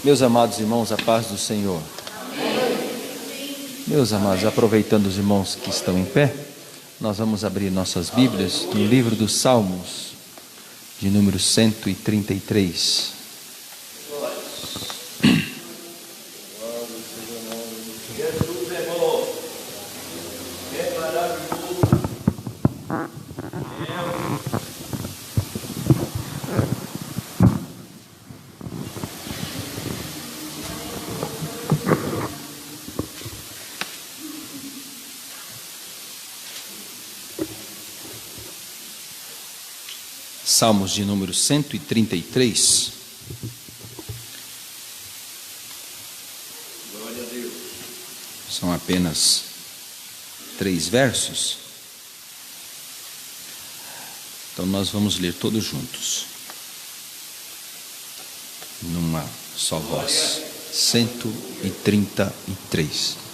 Meus amados irmãos, a paz do Senhor. Meus amados, aproveitando os irmãos que estão em pé, nós vamos abrir nossas Bíblias no livro dos Salmos, de número 133. Salmos de número 133. Glória a Deus. São apenas 3 versos. Então nós vamos ler todos juntos, numa só voz. 133.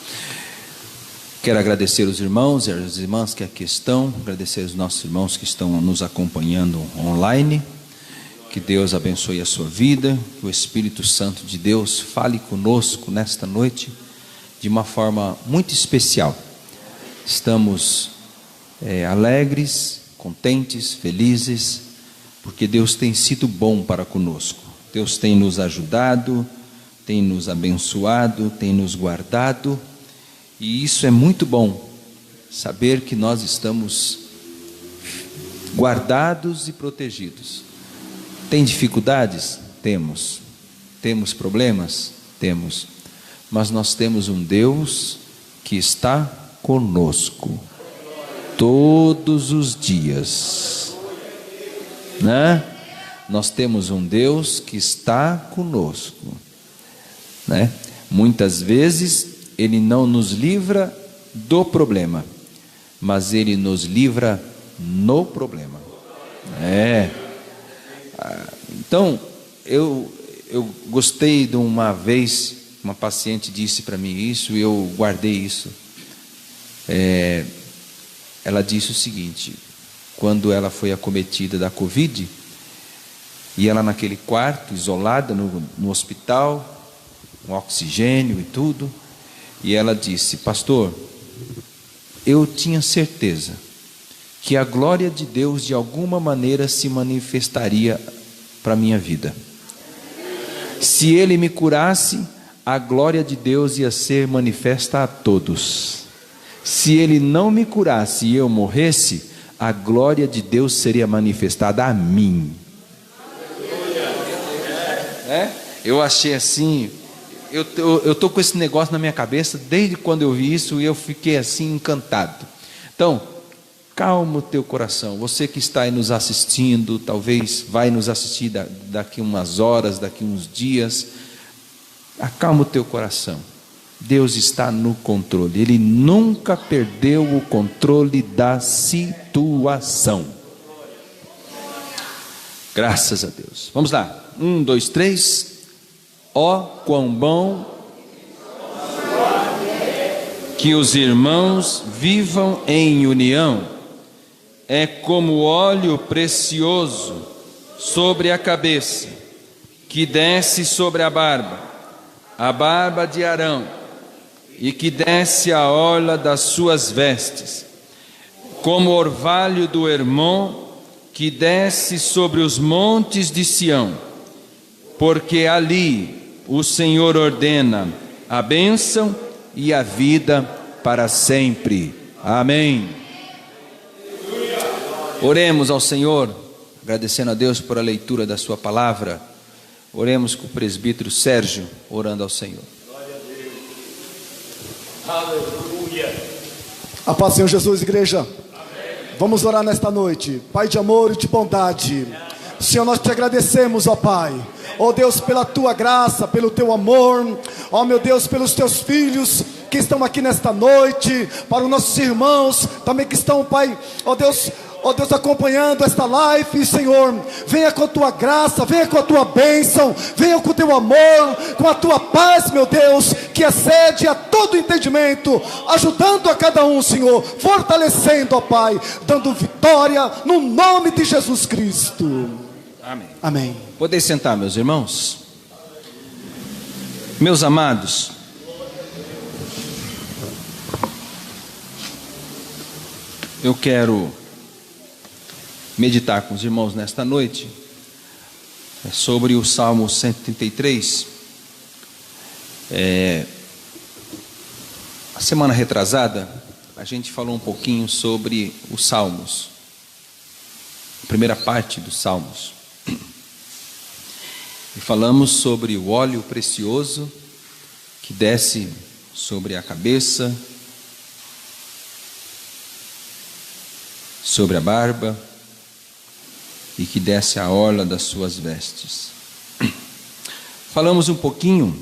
Quero agradecer os irmãos e as irmãs que aqui estão, agradecer os nossos irmãos que estão nos acompanhando online. Que Deus abençoe a sua vida, que o Espírito Santo de Deus fale conosco nesta noite de uma forma muito especial. Estamos alegres, contentes, felizes, porque Deus tem sido bom para conosco. Deus tem nos ajudado, tem nos abençoado, tem nos guardado. E isso é muito bom, saber que nós estamos guardados e protegidos. Tem dificuldades? Temos. Temos problemas? Temos. Mas nós temos um Deus que está conosco todos os dias, né? Nós temos um Deus que está conosco, né? Muitas vezes Ele não nos livra do problema, mas Ele nos livra no problema. Então, eu gostei de uma vez, uma paciente disse para mim isso, e eu guardei isso. Ela disse o seguinte: quando ela foi acometida da Covid, e ela naquele quarto, isolada no hospital, com oxigênio e tudo, e ela disse: pastor, eu tinha certeza que a glória de Deus de alguma maneira se manifestaria para a minha vida. Se Ele me curasse, a glória de Deus ia ser manifesta a todos. Se Ele não me curasse e eu morresse, a glória de Deus seria manifestada a mim. Eu achei assim... Eu estou com esse negócio na minha cabeça desde quando eu vi isso, e eu fiquei assim encantado. Então, calma o teu coração. Você que está aí nos assistindo, talvez vai nos assistir daqui umas horas, daqui uns dias. Acalma o teu coração. Deus está no controle. Ele nunca perdeu o controle da situação. Graças a Deus. Vamos lá. 1, 2, 3. Ó, quão bom que os irmãos vivam em união. É como óleo precioso sobre a cabeça, que desce sobre a barba de Arão, e que desce a orla das suas vestes, como orvalho do Hermon, que desce sobre os montes de Sião, porque ali o Senhor ordena a bênção e a vida para sempre. Amém. Oremos ao Senhor, agradecendo a Deus por a leitura da sua palavra. Oremos com o presbítero Sérgio, orando ao Senhor. Glória a Deus. Aleluia. A paz do Senhor Jesus, igreja. Amém. Vamos orar nesta noite. Pai de amor e de bondade, Senhor, nós te agradecemos, ó Pai, ó Deus, pela tua graça, pelo teu amor, ó meu Deus, pelos teus filhos que estão aqui nesta noite, para os nossos irmãos também que estão, Pai, ó Deus, acompanhando esta live. Senhor, venha com a tua graça, venha com a tua bênção, venha com o teu amor, com a tua paz, meu Deus, que excede a todo entendimento, ajudando a cada um, Senhor, fortalecendo, ó Pai, dando vitória no nome de Jesus Cristo. Amém. Amém. Podem sentar, meus irmãos. Meus amados, eu quero meditar com os irmãos nesta noite sobre o Salmo 133. A semana retrasada, a gente falou um pouquinho sobre os Salmos, a primeira parte dos Salmos. E falamos sobre o óleo precioso que desce sobre a cabeça, sobre a barba e que desce à orla das suas vestes. Falamos um pouquinho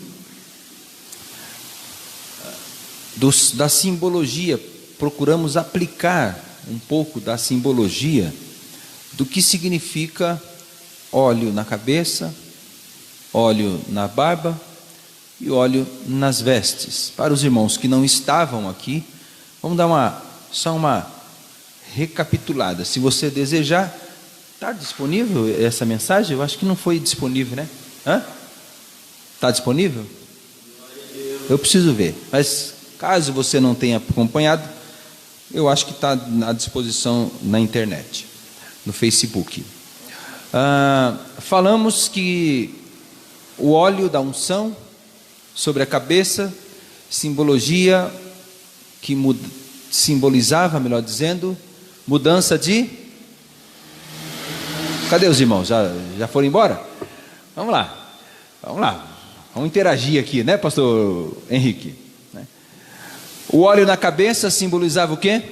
da simbologia, procuramos aplicar um pouco da simbologia do que significa óleo na cabeça, óleo na barba e óleo nas vestes. Para os irmãos que não estavam aqui, vamos dar só uma recapitulada. Se você desejar, está disponível essa mensagem? Eu acho que não foi disponível, né? Está disponível? Eu preciso ver, mas caso você não tenha acompanhado, eu acho que está à disposição na internet, no Facebook. Falamos que o óleo da unção sobre a cabeça, simbologia que simbolizava, melhor dizendo, mudança de... Cadê os irmãos? Já foram embora? Vamos lá. Vamos interagir aqui, né, pastor Henrique? O óleo na cabeça simbolizava o quê?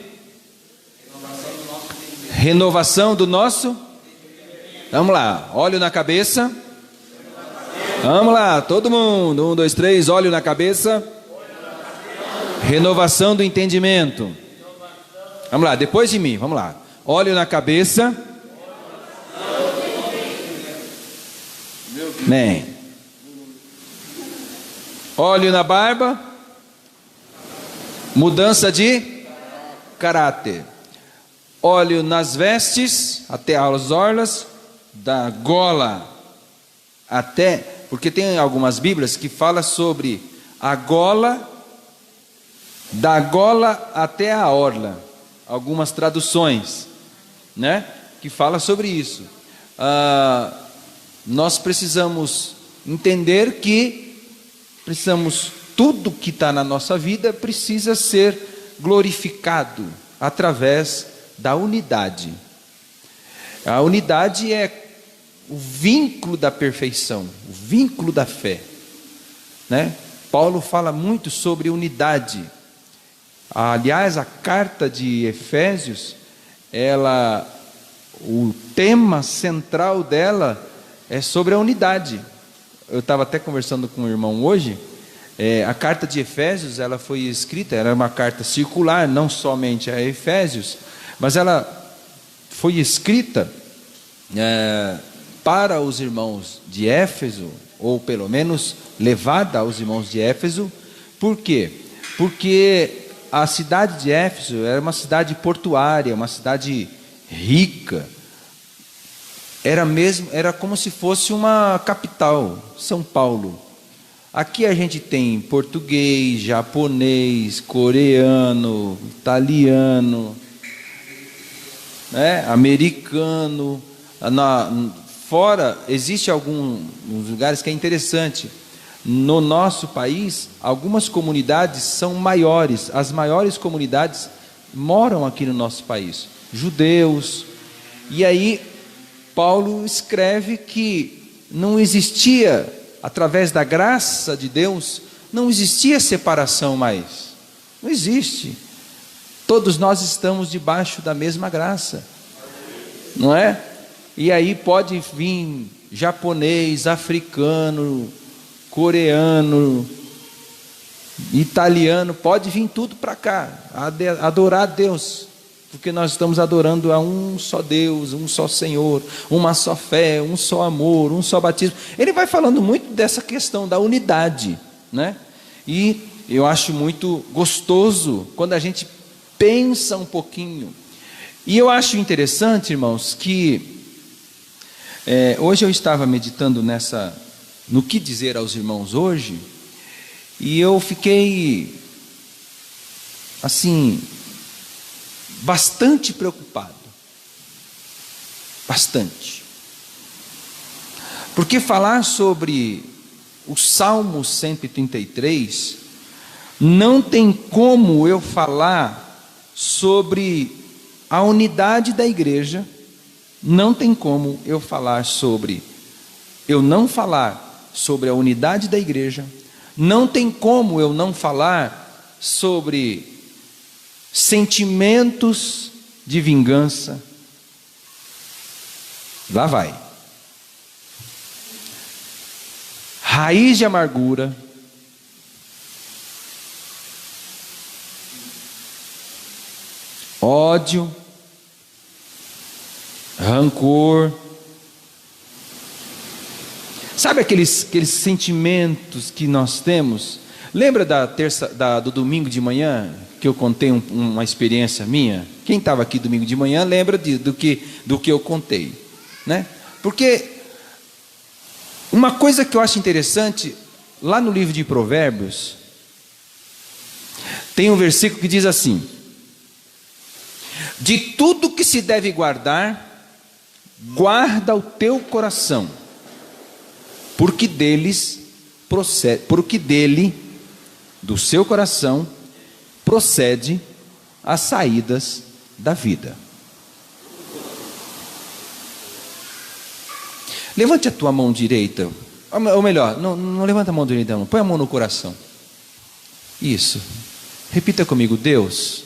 Renovação do nosso... Vamos lá, óleo na cabeça... Vamos lá, todo mundo, 1, 2, 3, óleo na cabeça, renovação do entendimento. Vamos lá, depois de mim, vamos lá. Óleo na cabeça, amém. Óleo na barba, mudança de caráter. Óleo nas vestes, até as orlas, da gola até... Porque tem algumas bíblias que falam sobre a gola, da gola até a orla. Algumas traduções, né, que falam sobre isso. Nós precisamos entender que tudo que está na nossa vida precisa ser glorificado através da unidade. A unidade é o vínculo da perfeição, o vínculo da fé, né? Paulo fala muito sobre unidade. Aliás, a carta de Efésios, o tema central dela é sobre a unidade. Eu estava até conversando com um irmão hoje. A carta de Efésios, ela foi escrita, era uma carta circular, não somente a Efésios, mas ela foi escrita para os irmãos de Éfeso, ou pelo menos levada aos irmãos de Éfeso. Por quê? Porque a cidade de Éfeso era uma cidade portuária, uma cidade rica, era como se fosse uma capital, São Paulo. Aqui a gente tem português, japonês, coreano, italiano, né, americano. Fora, existe alguns lugares que é interessante. No nosso país, algumas comunidades são maiores. As maiores comunidades moram aqui no nosso país. Judeus. E aí, Paulo escreve que não existia, através da graça de Deus, não existia separação mais. Não existe. Todos nós estamos debaixo da mesma graça. Não é? E aí pode vir japonês, africano, coreano, italiano, pode vir tudo para cá, adorar a Deus, porque nós estamos adorando a um só Deus, um só Senhor, uma só fé, um só amor, um só batismo. Ele vai falando muito dessa questão da unidade, né? E eu acho muito gostoso quando a gente pensa um pouquinho. E eu acho interessante, irmãos, que hoje eu estava meditando no que dizer aos irmãos hoje, E eu fiquei, assim, bastante preocupado. Bastante. Porque falar sobre o Salmo 133, não tem como eu falar sobre a unidade da igreja, não tem como eu não falar sobre a unidade da igreja, não tem como eu não falar sobre sentimentos de vingança. Lá vai. Raiz de amargura, ódio, rancor. Sabe aqueles sentimentos que nós temos? Lembra do domingo de manhã, que eu contei uma experiência minha? Quem estava aqui domingo de manhã lembra do que eu contei, né? Porque uma coisa que eu acho interessante, lá no livro de Provérbios, tem um versículo que diz assim: de tudo que se deve guardar, guarda o teu coração, porque dele, do seu coração, procede as saídas da vida. Levante a tua mão direita, ou melhor, não levanta a mão direita não, põe a mão no coração. Isso, repita comigo: Deus,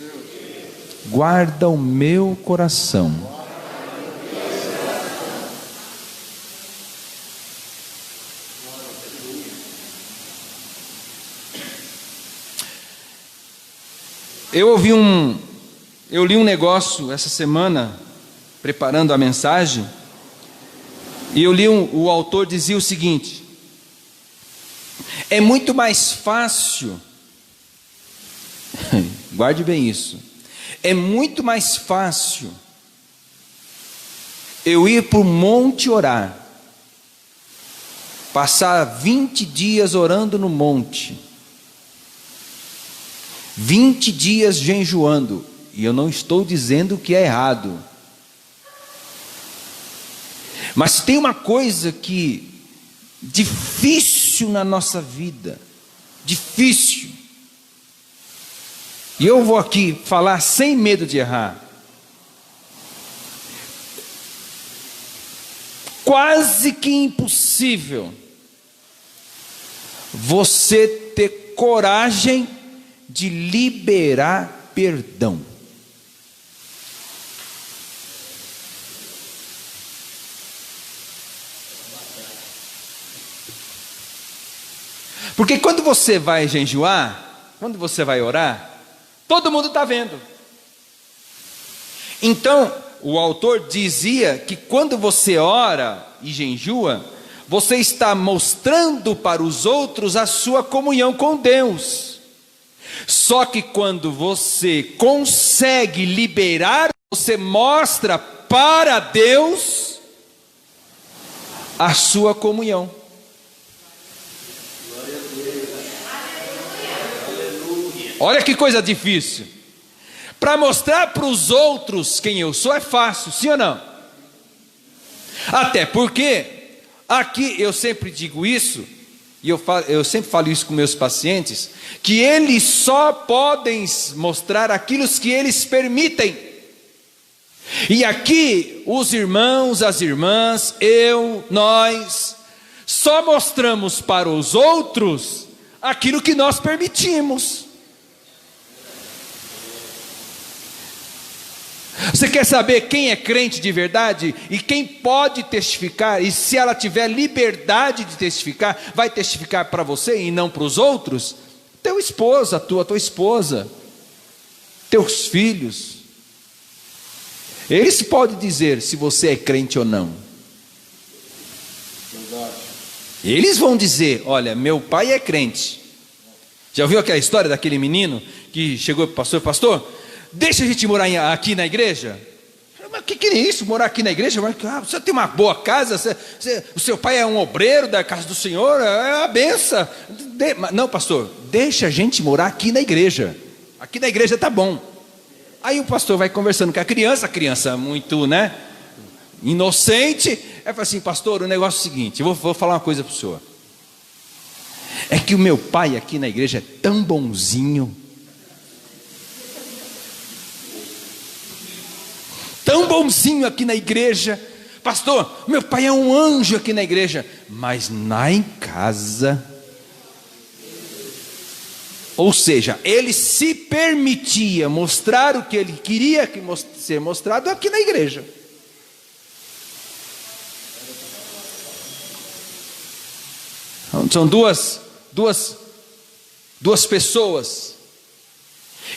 guarda o meu coração. Eu li um negócio essa semana, preparando a mensagem, e o autor dizia o seguinte: é muito mais fácil, guarde bem isso, é muito mais fácil eu ir para o monte orar, passar 20 dias orando no monte, 20 dias jejuando, e eu não estou dizendo que é errado, mas tem uma coisa que difícil na nossa vida, difícil, e eu vou aqui falar sem medo de errar, quase que impossível você ter coragem de liberar perdão. Porque quando você vai jejuar, quando você vai orar, todo mundo está vendo. Então, o autor dizia que quando você ora e jejua, você está mostrando para os outros a sua comunhão com Deus. Só que quando você consegue liberar, você mostra para Deus a sua comunhão. Olha que coisa difícil. Para mostrar para os outros quem eu sou é fácil, sim ou não? Até porque aqui eu sempre digo isso, e eu sempre falo isso com meus pacientes, que eles só podem mostrar aquilo que eles permitem. E aqui os irmãos, as irmãs, nós só mostramos para os outros aquilo que nós permitimos. Você quer saber quem é crente de verdade e quem pode testificar, e se ela tiver liberdade de testificar, vai testificar para você e não para os outros? Teu esposo, tua esposa, teus filhos, eles podem dizer se você é crente ou não. Eles vão dizer: olha, meu pai é crente. Já ouviu aquela história daquele menino que chegou para o pastor: pastor, deixa a gente morar aqui na igreja? que é isso, morar aqui na igreja? Você tem uma boa casa, o seu pai é um obreiro da casa do Senhor, é uma benção. Não, pastor, deixa a gente morar aqui na igreja. Aqui na igreja tá bom. Aí o pastor vai conversando com a criança muito, inocente. Aí fala assim: pastor, o negócio é o seguinte, eu vou falar uma coisa para o senhor. É que o meu pai aqui na igreja é tão bonzinho, tão bonzinho aqui na igreja. Pastor, meu pai é um anjo aqui na igreja, mas lá em casa, ou seja, ele se permitia mostrar o que ele queria ser mostrado aqui na igreja. São duas pessoas.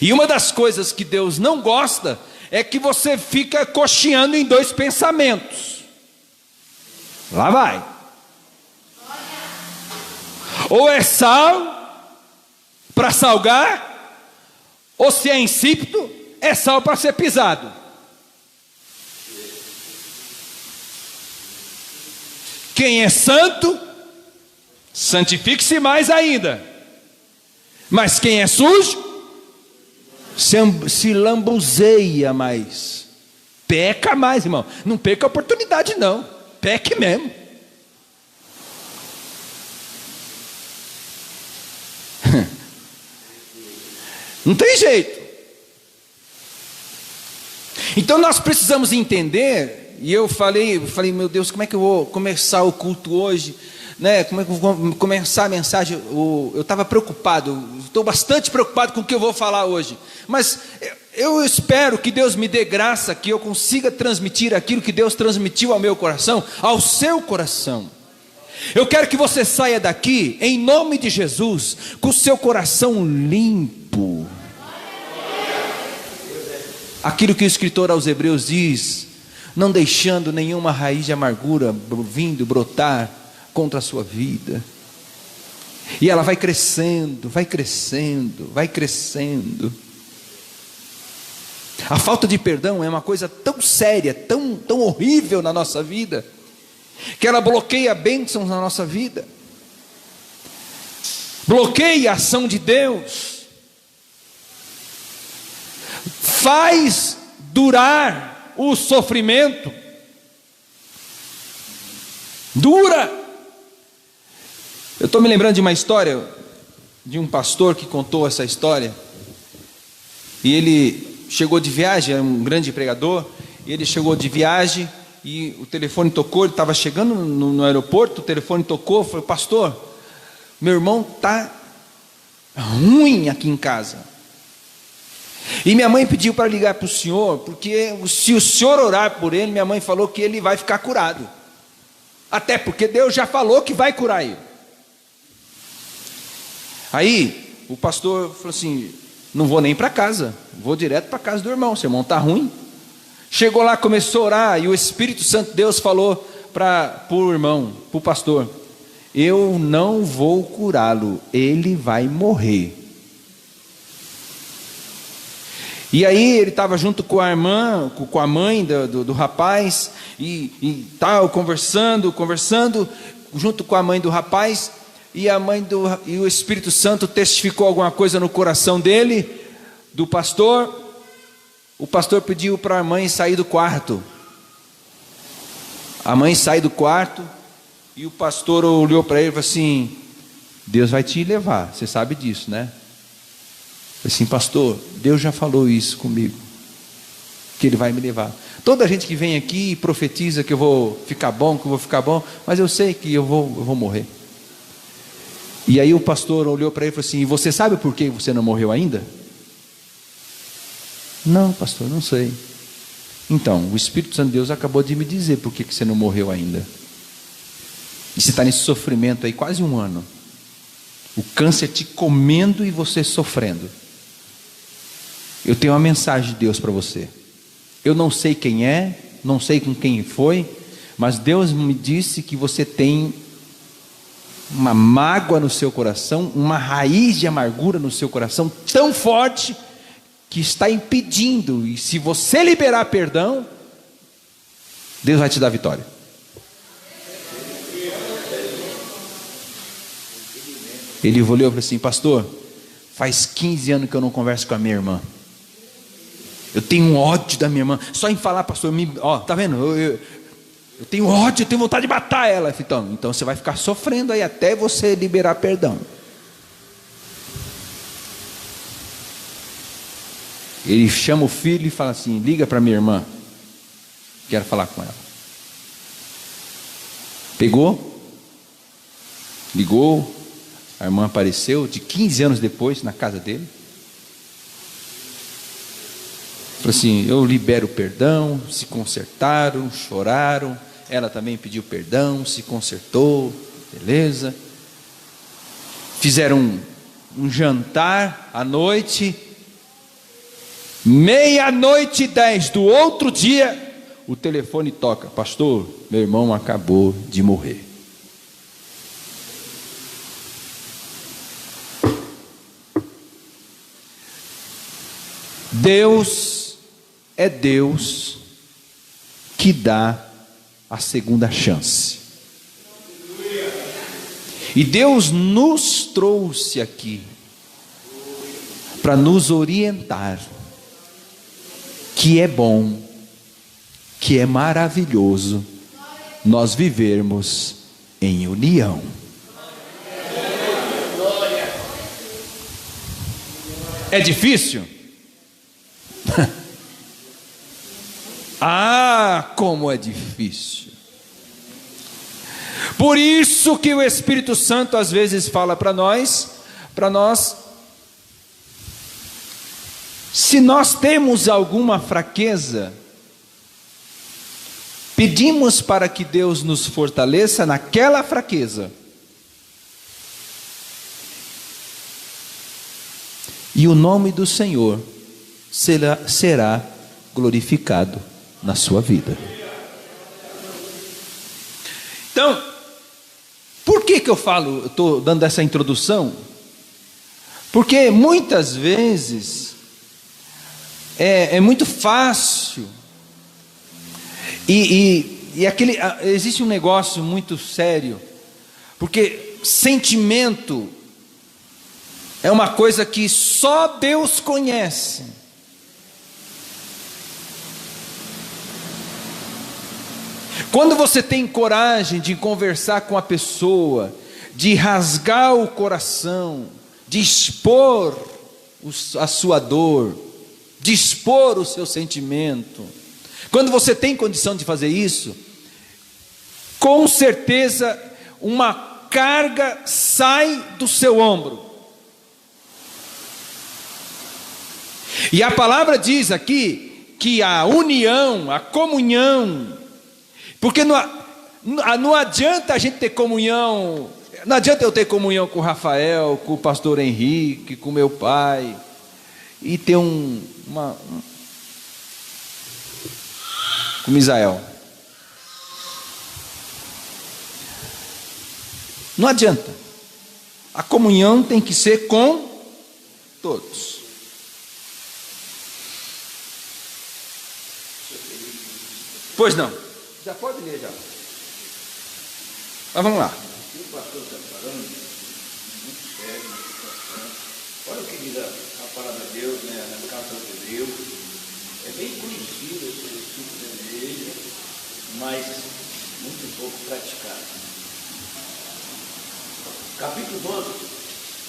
E uma das coisas que Deus não gosta é que você fica cocheando em dois pensamentos. Lá vai. Ou é sal para salgar, ou se é insípido, é sal para ser pisado. Quem é santo, santifique-se mais ainda. Mas quem é sujo, se lambuzeia mais, peca mais, irmão. Não perca a oportunidade não, peque mesmo. Não tem jeito. Então nós precisamos entender. E eu falei, meu Deus, como é que eu vou começar o culto hoje? Como é que eu vou começar a mensagem? Eu estava preocupado, estou bastante preocupado com o que eu vou falar hoje. Mas eu espero que Deus me dê graça, que eu consiga transmitir aquilo que Deus transmitiu ao meu coração, ao seu coração. Eu quero que você saia daqui, em nome de Jesus, com o seu coração limpo. Aquilo que o escritor aos Hebreus diz: não deixando nenhuma raiz de amargura vindo brotar contra a sua vida. E ela vai crescendo, vai crescendo, vai crescendo. A falta de perdão é uma coisa tão séria, tão horrível na nossa vida, que ela bloqueia bênçãos na nossa vida, bloqueia a ação de Deus, faz durar o sofrimento, dura. Eu estou me lembrando de uma história, de um pastor que contou essa história, e ele chegou de viagem, era um grande pregador, e ele chegou de viagem, e o telefone tocou, ele estava chegando no aeroporto, o telefone tocou, falou: pastor, meu irmão está ruim aqui em casa, e minha mãe pediu para ligar para o senhor, porque se o senhor orar por ele, minha mãe falou que ele vai ficar curado, até porque Deus já falou que vai curar ele. Aí o pastor falou assim: não vou nem para casa, vou direto para a casa do irmão, seu irmão está ruim. Chegou lá, começou a orar, e o Espírito Santo de Deus falou para o irmão, para o pastor: eu não vou curá-lo, ele vai morrer. E aí ele estava junto com a irmã, com a mãe do rapaz, e tal, conversando, junto com a mãe do rapaz, e e o Espírito Santo testificou alguma coisa no coração dele, do pastor. O pastor pediu para a mãe sair do quarto. A mãe sai do quarto, e o pastor olhou para ele e falou assim: Deus vai te levar, você sabe disso, né? Assim: pastor, Deus já falou isso comigo, que Ele vai me levar. Toda gente que vem aqui profetiza que eu vou ficar bom, mas eu sei que eu vou morrer. E aí o pastor olhou para ele e falou assim: e você sabe por que você não morreu ainda? Não, pastor, não sei. Então, o Espírito Santo de Deus acabou de me dizer por que você não morreu ainda. E você está nesse sofrimento aí quase 1 ano. O câncer te comendo e você sofrendo. Eu tenho uma mensagem de Deus para você. Eu não sei quem é, não sei com quem foi, mas Deus me disse que você tem uma mágoa no seu coração, uma raiz de amargura no seu coração tão forte, que está impedindo, e se você liberar perdão, Deus vai te dar vitória. Ele olhou e falou assim: pastor, faz 15 anos que eu não converso com a minha irmã. Eu tenho um ódio da minha irmã. Só em falar, pastor, tá vendo? Eu tenho ódio, eu tenho vontade de matar ela. Então você vai ficar sofrendo aí até você liberar perdão. Ele chama o filho e fala assim: liga para minha irmã, quero falar com ela. Pegou, ligou, a irmã apareceu de 15 anos depois na casa dele. Falou assim: eu libero o perdão. Se consertaram, choraram. Ela também pediu perdão, se consertou, beleza. Fizeram um jantar à noite. 00:10 do outro dia, o telefone toca: pastor, meu irmão acabou de morrer. Deus é Deus que dá a segunda chance. E Deus nos trouxe aqui para nos orientar que é bom, que é maravilhoso nós vivermos em união. É difícil? Ah, como é difícil. Por isso que o Espírito Santo às vezes fala para nós, se nós temos alguma fraqueza, pedimos para que Deus nos fortaleça naquela fraqueza. E o nome do Senhor será glorificado na sua vida. Então, por que eu estou dando essa introdução? Porque muitas vezes é muito fácil existe um negócio muito sério, porque sentimento é uma coisa que só Deus conhece. Quando você tem coragem de conversar com a pessoa, de rasgar o coração, de expor a sua dor, de expor o seu sentimento, quando você tem condição de fazer isso, com certeza uma carga sai do seu ombro. E a palavra diz aqui que a união, a comunhão, porque não adianta a gente ter comunhão, não adianta eu ter comunhão com o Rafael, com o pastor Henrique, com meu pai, e ter com o Misael. Não adianta. A comunhão tem que ser com todos. Pois não. Já pode ler já. Mas vamos lá. O que o pastor está falando, muito sério, uma situação. Olha o que diz a palavra de Deus, né, na carta aos Hebreus. É bem conhecido esse versículo da igreja, mas muito pouco praticado. Capítulo 12,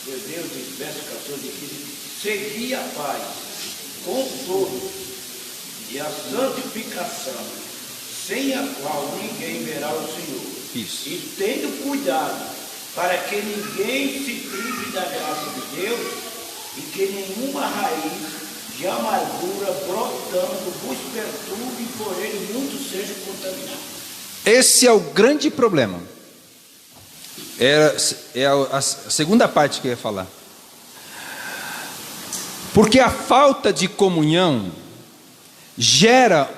Hebreus, verso 14, diz: segui a paz com todos e a santificação, sem a qual ninguém verá o Senhor. Isso. E tendo cuidado para que ninguém se prive da graça de Deus e que nenhuma raiz de amargura brotando vos perturbe e por ele muitos sejam contaminados. Esse é o grande problema. É a segunda parte que eu ia falar. Porque a falta de comunhão gera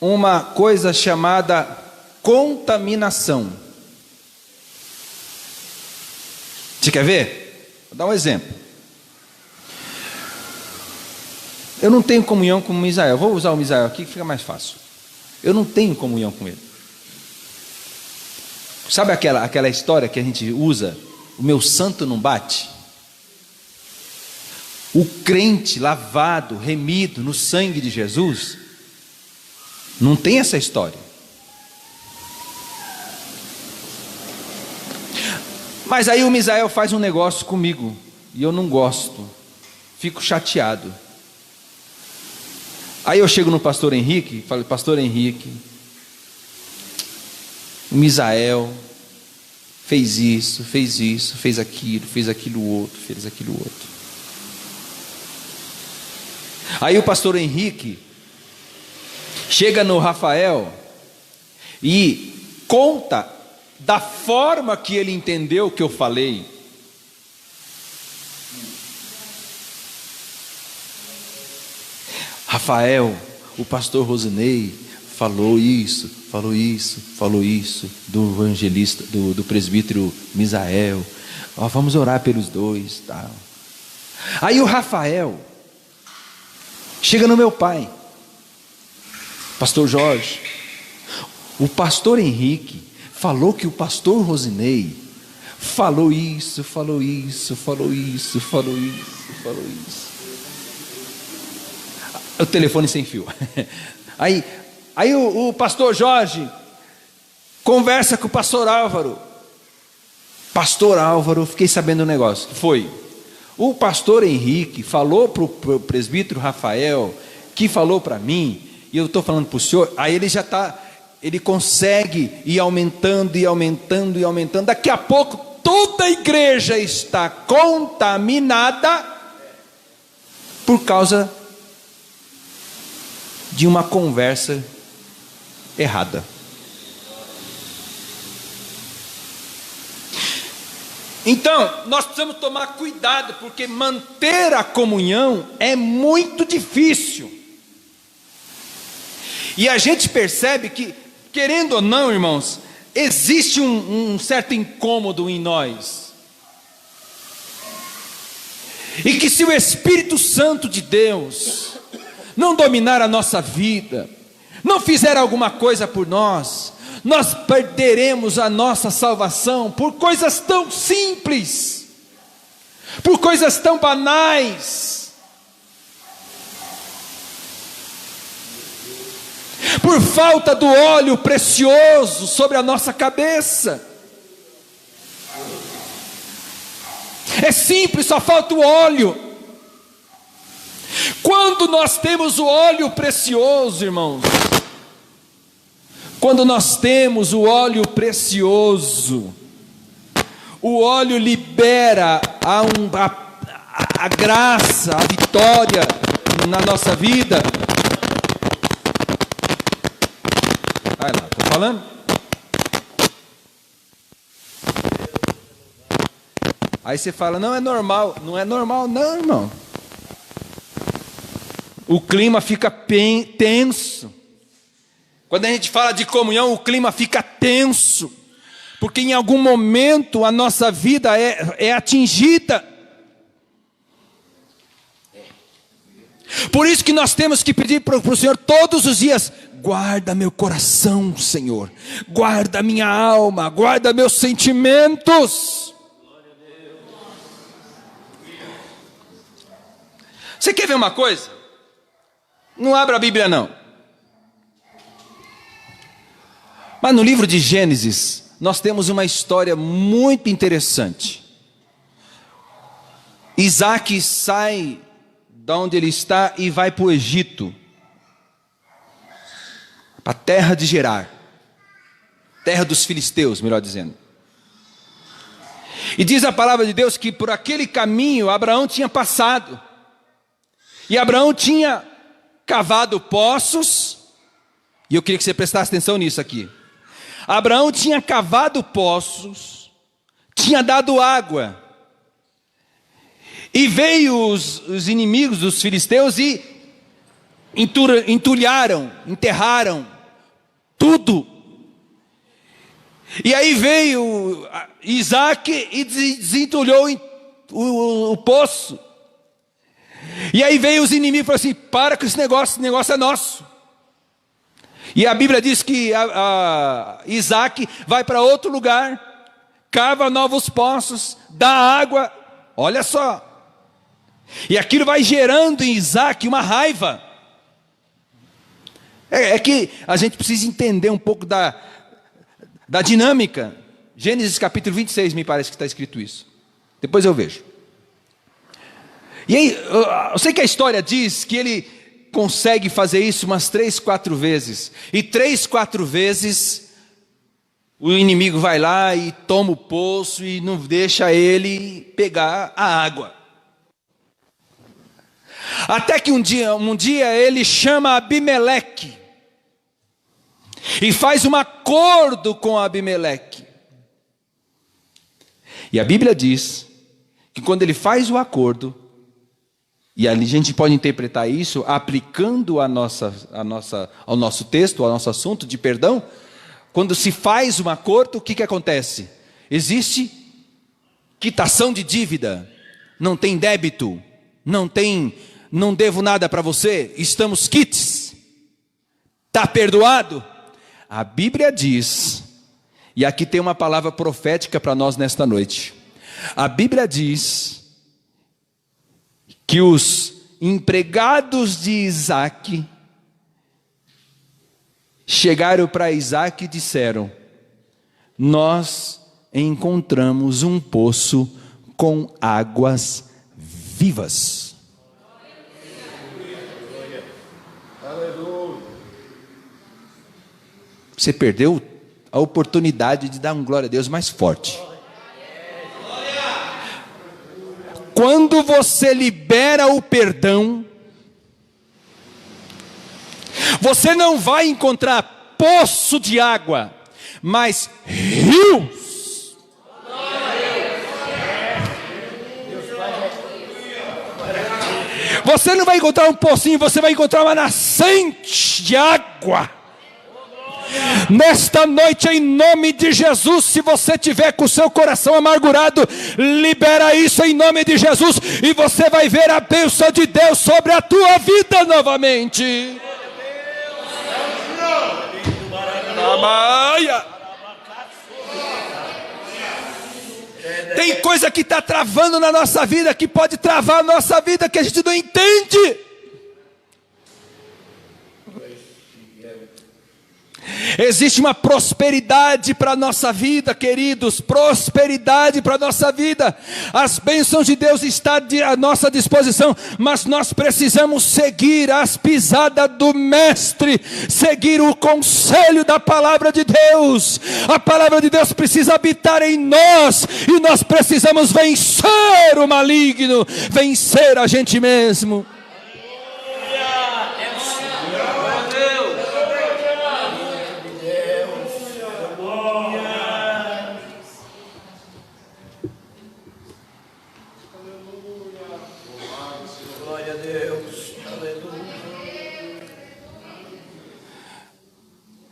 uma coisa chamada contaminação. Você quer ver? Vou dar um exemplo. Eu não tenho comunhão com o Misael. Vou usar o Misael aqui que fica mais fácil. eu não tenho comunhão com Ele. Sabe aquela história que a gente usa? O meu santo não bate? O crente lavado, remido no sangue de Jesus, não tem essa história. Mas aí o Misael faz um negócio comigo, e eu não gosto, fico chateado. Aí eu chego no pastor Henrique, e falo: pastor Henrique, o Misael fez isso, fez aquilo outro. Aí o pastor Henrique chega no Rafael e conta da forma que ele entendeu que eu falei. Rafael, o pastor Rosinei falou isso do evangelista, do presbítero Misael. Vamos orar pelos dois, tal. Aí o Rafael chega no meu pai, pastor Jorge. O pastor Henrique falou que o pastor Rosinei falou isso. O telefone sem fio. Aí o pastor Jorge conversa com o pastor Álvaro. Pastor Álvaro, fiquei sabendo um negócio. Foi: o pastor Henrique falou para o presbítero Rafael, que falou para mim, e eu estou falando para o senhor. Aí ele consegue ir aumentando. Daqui a pouco toda a igreja está contaminada por causa de uma conversa errada. Então, nós precisamos tomar cuidado, porque manter a comunhão é muito difícil. E a gente percebe que, querendo ou não, irmãos, existe um certo incômodo em nós. E que se o Espírito Santo de Deus não dominar a nossa vida, não fizer alguma coisa por nós, nós perderemos a nossa salvação por coisas tão simples, por coisas tão banais, por falta do óleo precioso sobre a nossa cabeça. É simples, só falta o óleo. Quando nós temos o óleo precioso, irmãos, quando nós temos o óleo precioso, o óleo libera a graça, a vitória na nossa vida. Vai lá, estou falando? Aí você fala: não é normal. Não é normal não, irmão. O clima fica tenso. Quando a gente fala de comunhão, o clima fica tenso, porque em algum momento a nossa vida é atingida. Por isso que nós temos que pedir para o Senhor todos os dias: guarda meu coração, Senhor, guarda minha alma, guarda meus sentimentos. Você quer ver uma coisa? Não abra a Bíblia não. Mas no livro de Gênesis, nós temos uma história muito interessante. Isaac sai da onde ele está e vai para o Egito, para a terra de Gerar, terra dos filisteus, melhor dizendo. E diz a palavra de Deus que por aquele caminho Abraão tinha passado, e Abraão tinha cavado poços, e eu queria que você prestasse atenção nisso aqui. Abraão tinha cavado poços, tinha dado água, e veio os inimigos dos filisteus e entulharam, enterraram tudo. E aí veio Isaac e desentulhou o poço. E aí veio os inimigos e falaram assim: para com esse negócio é nosso. E a Bíblia diz que Isaac vai para outro lugar, cava novos poços, dá água, olha só. E aquilo vai gerando em Isaac uma raiva. É que a gente precisa entender um pouco da dinâmica. Gênesis capítulo 26, me parece que está escrito isso. Depois eu vejo. E aí, eu sei que a história diz que ele consegue fazer isso umas 3, 4 vezes. E 3, 4 vezes o inimigo vai lá e toma o poço e não deixa ele pegar a água. Até que um dia ele chama Abimeleque e faz um acordo com Abimeleque. E a Bíblia diz que quando ele faz o acordo, e a gente pode interpretar isso aplicando ao nosso texto, ao nosso assunto de perdão. Quando se faz um acordo, o que acontece? Existe quitação de dívida, não tem débito, não devo nada para você, estamos quites, está perdoado. A Bíblia diz, e aqui tem uma palavra profética para nós nesta noite. A Bíblia diz que os empregados de Isaac chegaram para Isaac e disseram: nós encontramos um poço com águas vivas. Você perdeu a oportunidade de dar um glória a Deus mais forte. Quando você libera o perdão, você não vai encontrar poço de água, mas rios. Você não vai encontrar um pocinho, você vai encontrar uma nascente de água. Nesta noite, em nome de Jesus, se você tiver com o seu coração amargurado, libera isso em nome de Jesus, e você vai ver a bênção de Deus sobre a tua vida novamente. Tem coisa que está travando na nossa vida, que pode travar a nossa vida, que a gente não entende. Existe uma prosperidade para a nossa vida, queridos, prosperidade para a nossa vida. As bênçãos de Deus estão à nossa disposição, mas nós precisamos seguir as pisadas do Mestre, seguir o conselho da palavra de Deus. A palavra de Deus precisa habitar em nós, e nós precisamos vencer o maligno, vencer a gente mesmo.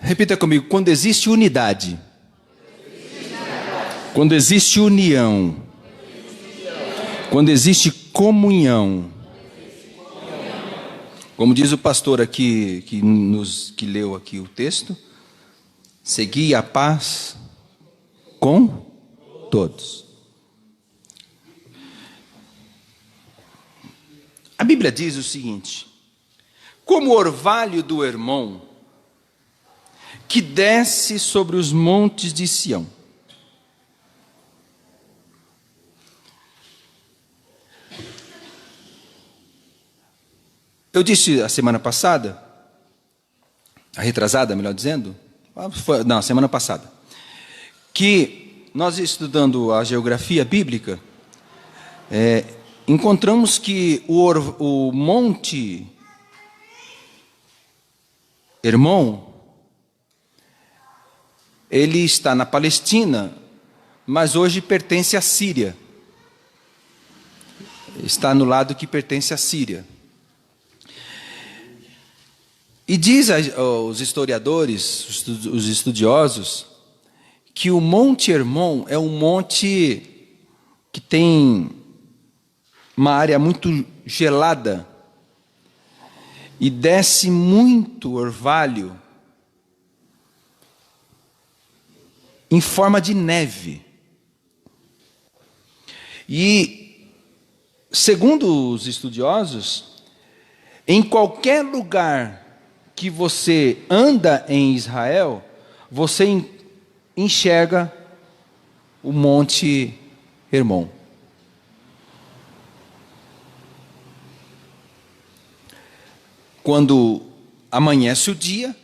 Repita comigo: quando existe unidade, quando existe união, quando existe comunhão, como diz o pastor aqui, que leu aqui o texto, segui a paz com todos. A Bíblia diz o seguinte: como o orvalho do Hermon, que desce sobre os montes de Sião. Eu disse a semana passada, a retrasada, melhor dizendo, não, semana passada, que nós estudando a geografia bíblica, encontramos que o monte Hermon, ele está na Palestina, mas hoje pertence à Síria. Está no lado que pertence à Síria. E diz os historiadores, os estudiosos, que o Monte Hermon é um monte que tem uma área muito gelada e desce muito orvalho em forma de neve. E, segundo os estudiosos, em qualquer lugar que você anda em Israel, você enxerga o Monte Hermon. Quando amanhece o dia,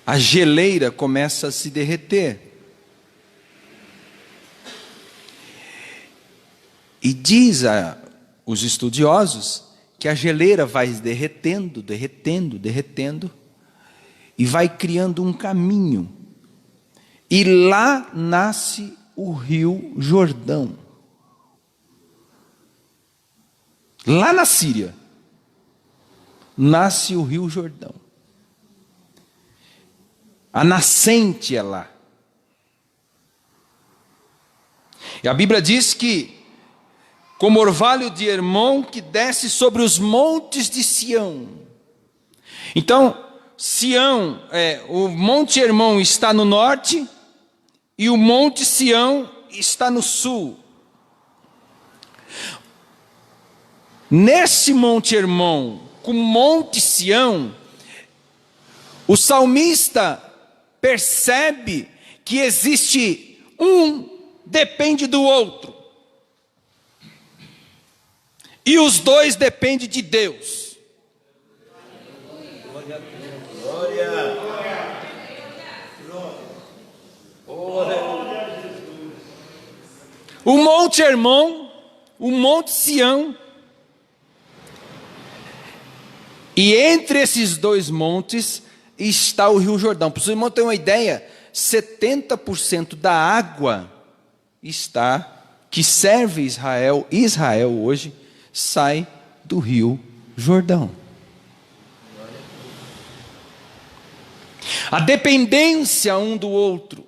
a geleira começa a se derreter. E diz os estudiosos que a geleira vai derretendo, e vai criando um caminho. E lá nasce o Rio Jordão. Lá na Síria, nasce o Rio Jordão. A nascente é lá. E a Bíblia diz que, como orvalho de Hermon que desce sobre os montes de Sião. Então, Sião, o Monte Hermon está no norte e o Monte Sião está no sul. Nesse Monte Hermon, com o Monte Sião, o salmista percebe que existe depende do outro. E os dois dependem de Deus. O Monte Hermon, o Monte Sião. E entre esses dois montes está o Rio Jordão. Para o irmão ter uma ideia, 70% da água que serve Israel hoje, sai do Rio Jordão. A dependência um do outro.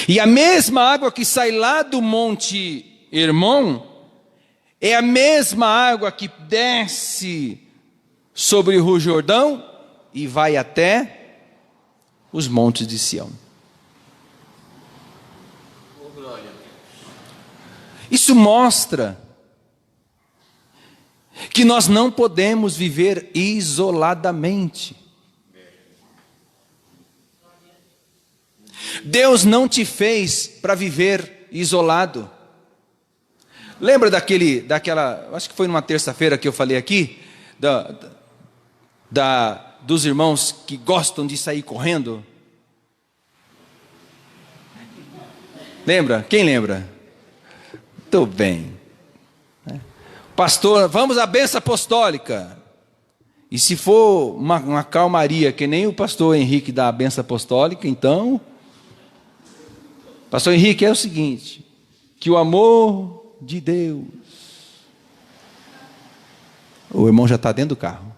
E a mesma água que sai lá do Monte Hermon é a mesma água que desce sobre o Rio Jordão e vai até os montes de Sião. Isso mostra que nós não podemos viver isoladamente. Deus não te fez para viver isolado. Lembra daquela, acho que foi numa terça-feira que eu falei aqui, dos irmãos que gostam de sair correndo? Lembra? Quem lembra? Muito bem. Pastor, vamos à bênção apostólica. E se for uma calmaria, que nem o pastor Henrique dá a bênção apostólica, então, pastor Henrique, é o seguinte, que o amor de Deus, o irmão já está dentro do carro,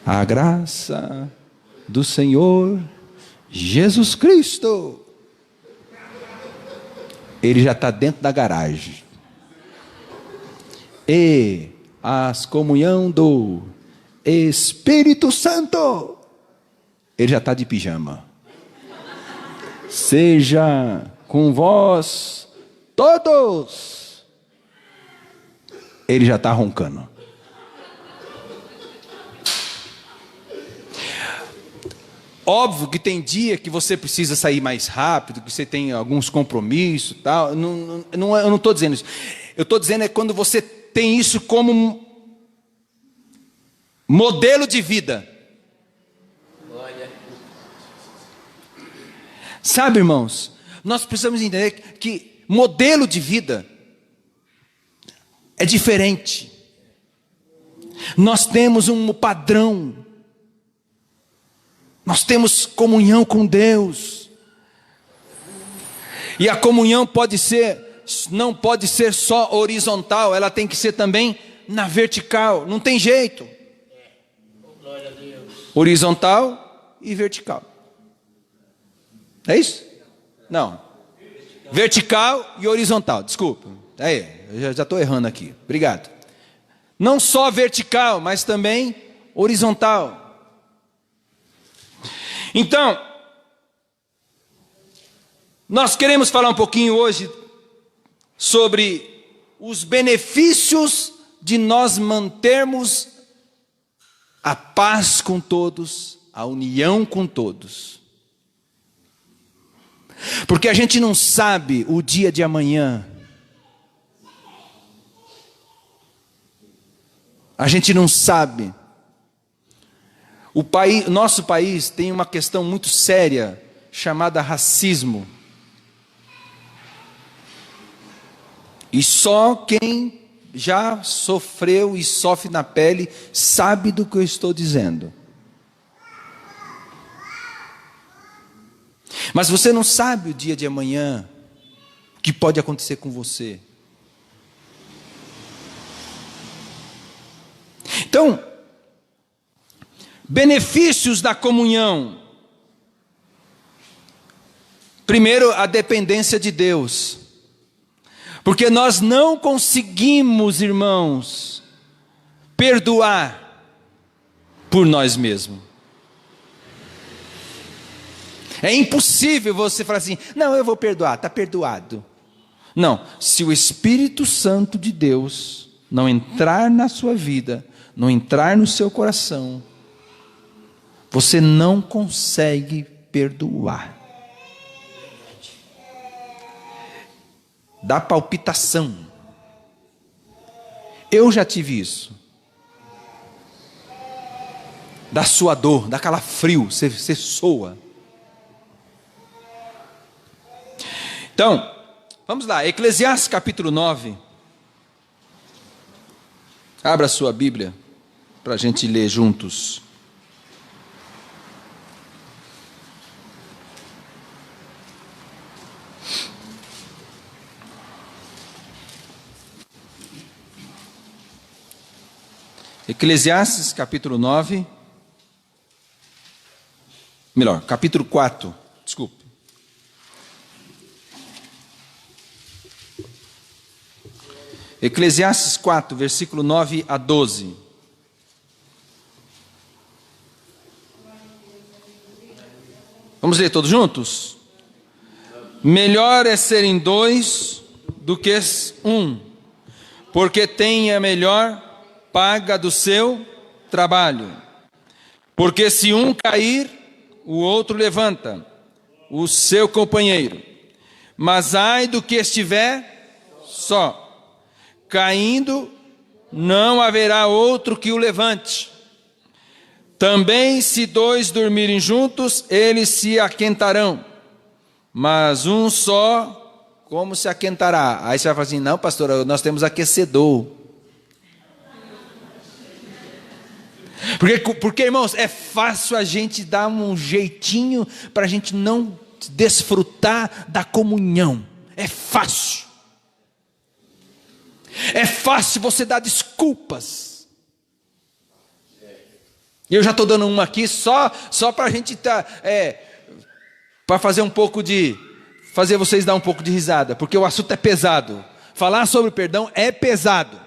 a graça do Senhor Jesus Cristo, ele já está dentro da garagem, e as comunhão do Espírito Santo, ele já está de pijama. Seja com vós todos, ele já está roncando. Óbvio que tem dia que você precisa sair mais rápido, que você tem alguns compromissos, tal. Eu não estou dizendo isso. Eu estou dizendo quando você tem isso como modelo de vida. Sabe, irmãos, nós precisamos entender que modelo de vida é diferente. Nós temos um padrão. Nós temos comunhão com Deus. E a comunhão não pode ser só horizontal, ela tem que ser também na vertical. Não tem jeito. Horizontal e vertical. É isso? Não. Vertical e horizontal, desculpa. Eu já estou errando aqui. Obrigado. Não só vertical, mas também horizontal. Então, nós queremos falar um pouquinho hoje sobre os benefícios de nós mantermos a paz com todos, a união com todos. Porque a gente não sabe o dia de amanhã. A gente não sabe. Nosso país tem uma questão muito séria chamada racismo. E só quem já sofreu e sofre na pele sabe do que eu estou dizendo. Mas você não sabe o dia de amanhã, o que pode acontecer com você. Então, benefícios da comunhão. Primeiro, a dependência de Deus. Porque nós não conseguimos, irmãos, perdoar por nós mesmos. É impossível você falar assim, não, eu vou perdoar, está perdoado. Não, se o Espírito Santo de Deus não entrar na sua vida, não entrar no seu coração, você não consegue perdoar. Dá palpitação. Eu já tive isso. Dá suador, dá calafrio, você soa. Então, vamos lá, Eclesiastes capítulo 9. Abra a sua Bíblia para a gente ler juntos. Eclesiastes capítulo 9, capítulo 4, desculpe. Eclesiastes 4, versículo 9 a 12. Vamos ler todos juntos? Melhor é serem dois do que um, porque tem a melhor paga do seu trabalho. Porque se um cair, o outro levanta o seu companheiro. Mas ai do que estiver só, caindo, não haverá outro que o levante. Também se dois dormirem juntos, eles se aquentarão. Mas um só, como se aquentará? Aí você vai falar assim, não pastor, nós temos aquecedor. Porque, irmãos, é fácil a gente dar um jeitinho para a gente não desfrutar da comunhão. É fácil. É fácil você dar desculpas. Eu já estou dando uma aqui só para a gente para fazer um pouco de, fazer vocês dar um pouco de risada, porque o assunto é pesado. Falar sobre perdão é pesado.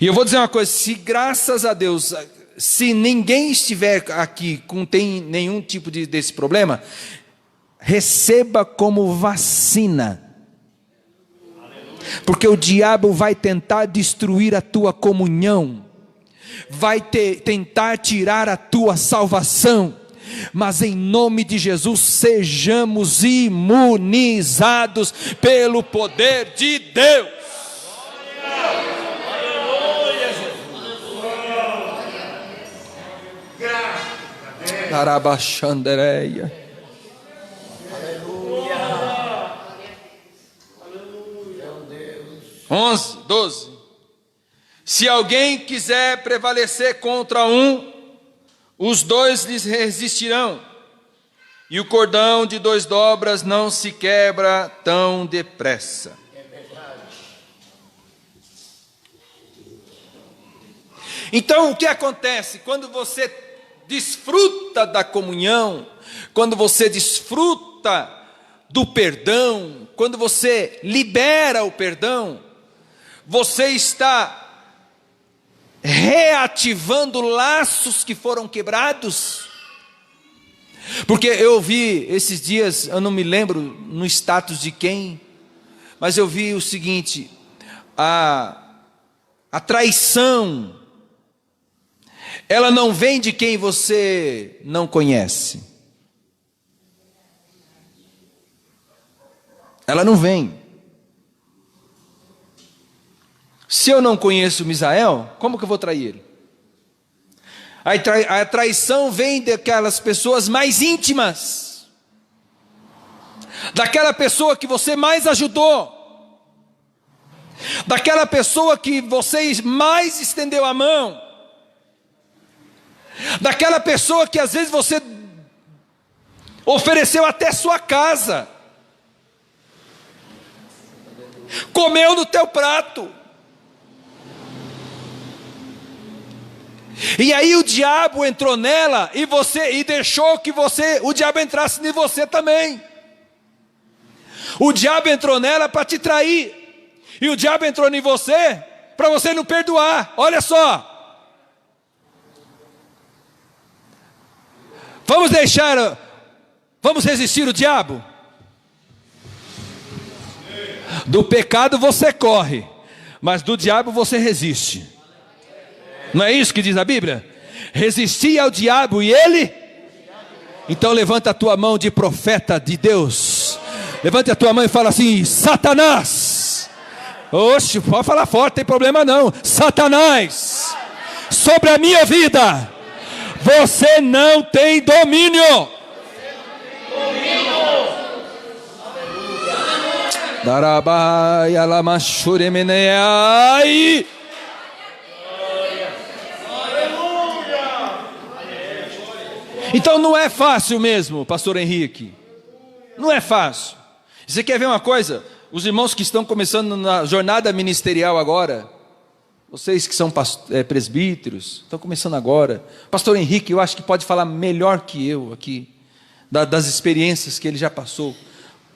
E eu vou dizer uma coisa, se graças a Deus, se ninguém estiver aqui tem nenhum tipo desse problema, receba como vacina. Porque o diabo vai tentar destruir a tua comunhão, vai tentar tirar a tua salvação, mas em nome de Jesus sejamos imunizados pelo poder de Deus. Carabaxandereia. 11, 12. Se alguém quiser prevalecer contra um, os dois lhes resistirão, e o cordão de 2 dobras não se quebra tão depressa. É verdade. Então o que acontece? Quando você desfruta da comunhão, quando você desfruta do perdão, quando você libera o perdão, você está reativando laços que foram quebrados? Porque eu vi esses dias, eu não me lembro no status de quem, mas eu vi o seguinte: a traição, ela não vem de quem você não conhece. Ela não vem. Se eu não conheço Misael, como que eu vou trair ele? A traição vem daquelas pessoas mais íntimas, daquela pessoa que você mais ajudou, daquela pessoa que você mais estendeu a mão, daquela pessoa que às vezes você ofereceu até sua casa, comeu no teu prato. E aí o diabo entrou nela e deixou que o diabo entrasse em você também. O diabo entrou nela para te trair. E o diabo entrou em você para você não perdoar. Olha só. Vamos resistir o diabo? Do pecado você corre, mas do diabo você resiste. Não é isso que diz a Bíblia? Resistir ao diabo e ele? Então levanta a tua mão de profeta de Deus. Levante a tua mão e fala assim: Satanás. Oxe, pode falar forte, não tem problema não. Satanás, sobre a minha vida, você não tem domínio. Darabai alamashurimeneai. Então não é fácil mesmo, pastor Henrique. Não é fácil. Você quer ver uma coisa? Os irmãos que estão começando na jornada ministerial agora, vocês que são presbíteros, estão começando agora. Pastor Henrique, eu acho que pode falar melhor que eu aqui, das experiências que ele já passou,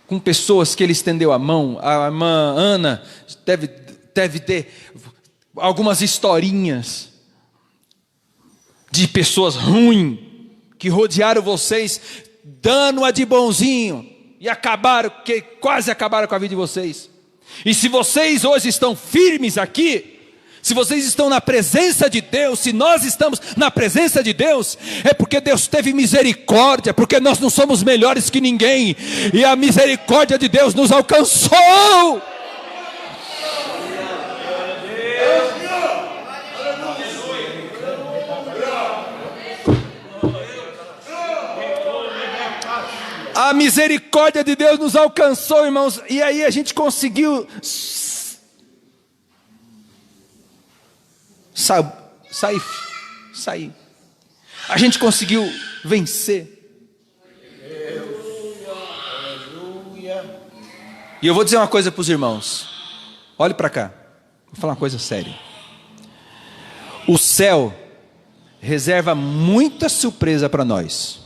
com pessoas que ele estendeu a mão. A irmã Ana deve ter algumas historinhas de pessoas ruins, que rodearam vocês, dando-a de bonzinho, e quase acabaram com a vida de vocês. E se vocês hoje estão firmes aqui, se vocês estão na presença de Deus, se nós estamos na presença de Deus, é porque Deus teve misericórdia, porque nós não somos melhores que ninguém, e a misericórdia de Deus nos alcançou. A misericórdia de Deus nos alcançou, irmãos, e aí a gente conseguiu sair. A gente conseguiu vencer. E eu vou dizer uma coisa para os irmãos. Olhe para cá. Vou falar uma coisa séria. O céu reserva muita surpresa para nós.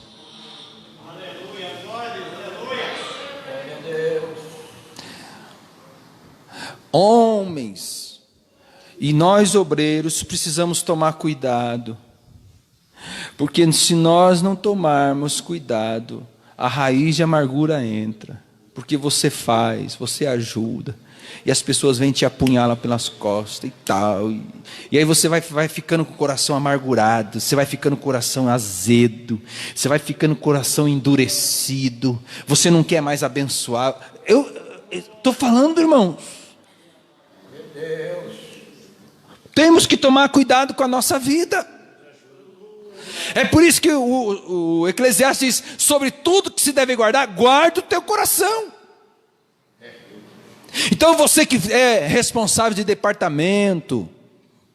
Homens, e nós obreiros precisamos tomar cuidado, porque se nós não tomarmos cuidado, a raiz de amargura entra, porque você ajuda, e as pessoas vêm te apunhalar pelas costas e tal, e aí você vai ficando com o coração amargurado, você vai ficando com o coração azedo, você vai ficando com o coração endurecido, você não quer mais abençoar. Eu estou falando, irmãos, temos que tomar cuidado com a nossa vida. É por isso que o Eclesiastes diz: sobre tudo que se deve guardar, guarda o teu coração. Então você que é responsável de departamento,